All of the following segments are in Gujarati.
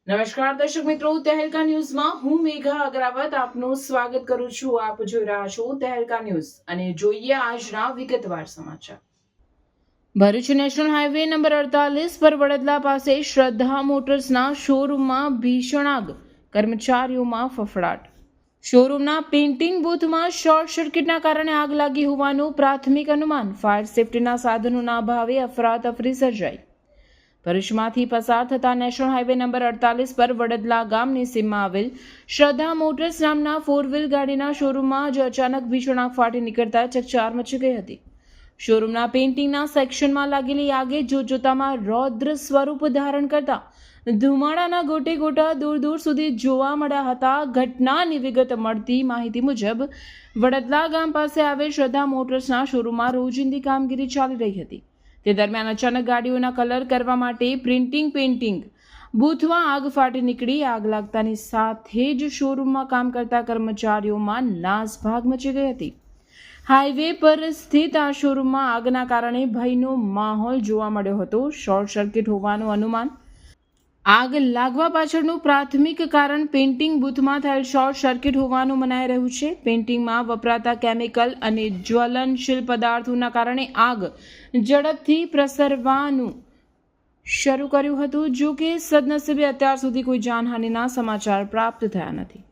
નમસ્કાર દર્શક મિત્રો, તહેલકા ન્યૂઝમાં હું મેઘા અગ્રવાલ આપનું સ્વાગત કરું છું. આપ જોઈ રહ્યા છો તહેલકા ન્યૂઝ અને જોઈએ આજના વિગતવાર સમાચાર. ભરૂચ નેશનલ હાઈવે નંબર 48 પર વડોદરા પાસે શ્રદ્ધા મોટર્સના શોરૂમમાં ભીષણ આગ, કર્મચારીઓમાં ફફડાટ. શોરૂમના પેઇન્ટિંગ બૂથમાં શોર્ટ સર્કિટના કારણે આગ લાગી હોવાનું પ્રાથમિક અનુમાન. ફાયર સેફટીના સાધનોના અભાવે અફરાતફરી સર્જાઈ. ભરૂચમાંથી પસાર થતા નેશનલ હાઈવે નંબર 48 પર વડદલા ગામની સીમમાં આવેલ શ્રદ્ધા મોટર્સ નામના 4 વ્હીલ ગાડીના શોરૂમમાં જ અચાનક ભીષણ આગ ફાટી નીકળતા ચકચાર મચી ગઈ હતી. શોરૂમના પેઇન્ટિંગના સેક્શનમાં લાગેલી આગે જોતજોતામાં રૌદ્ર સ્વરૂપ ધારણ કરતા ધુમાડાના ગોટે ગોટા દૂર દૂર સુધી જોવા મળ્યા હતા. ઘટનાની વિગત મળતી માહિતી મુજબ વડદલા ગામ પાસે આવેલ શ્રદ્ધા મોટર્સના શોરૂમમાં રોજિંદી કામગીરી ચાલી રહી હતી. તે દરમિયાન અચાનક ગાડીઓના કલર કરવા માટે પેઇન્ટિંગ બૂથમાં આગ ફાટી નીકળી. આગ લાગતાની સાથે જ શોરૂમમાં કામ કરતા કર્મચારીઓમાં નાસભાગ મચી ગઈ હતી. હાઈવે પર સ્થિત આ શોરૂમમાં આગના કારણે ભયનો માહોલ જોવા મળ્યો હતો. શોર્ટ સર્કિટ હોવાનું અનુમાન. આગ લાગવા પાછળનું પ્રાથમિક કારણ પેઇન્ટિંગ બૂથમાં થયેલ શોર્ટ સર્કિટ હોવાનું મનાઈ રહ્યું છે. પેઇન્ટિંગમાં વપરાતા કેમિકલ અને જ્વલનશીલ પદાર્થોના કારણે આગ ઝડપથી પ્રસરવાનું શરૂ કર્યું હતું. જો કે સદનસીબે અત્યાર સુધી કોઈ જાનહાનિના સમાચાર પ્રાપ્ત થયા નથી.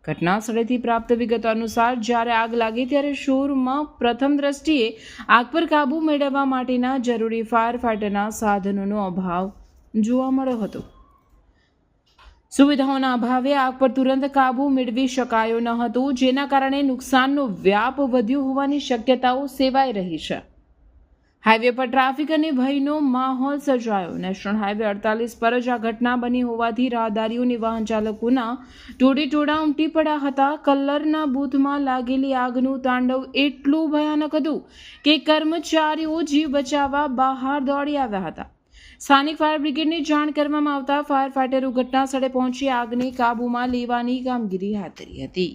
ઘટના સ્થળેથી પ્રાપ્ત વિગતો અનુસાર જ્યારે આગ લાગી ત્યારે શોરૂમમાં પ્રથમ દ્રષ્ટિએ આગ પર કાબૂ મેળવવા માટેના જરૂરી ફાયર ફાઇટરના સાધનોનો અભાવ જોવા મળ્યો હતો. સુવિધાઓના અભાવે આગ પર તુરંત કાબૂ મેળવી શકાયો ન હતો, જેના કારણે નુકસાનનો વ્યાપ વધ્યો હોવાની શક્યતાઓ સેવાઈ રહી છે. હાઈવે પર ટ્રાફિક અને ભયનો માહોલ સર્જાયો. નેશનલ હાઈવે 48 પર જ આ ઘટના બની હોવાથી રાહદારીઓની વાહન ચાલકોના ટોળે ઉમટી પડ્યા હતા. કલરના બૂથમાં લાગેલી આગનું તાંડવ એટલું ભયાનક હતું કે કર્મચારીઓ જીવ બચાવવા બહાર દોડી આવ્યા હતા. સ્થાનિક ફાયર બ્રિગેડને જાણ કરવામાં આવતા ફાયર ફાઇટરો ઘટના સ્થળે પહોંચી આગને કાબૂમાં લેવાની કામગીરી હાથ ધરી હતી.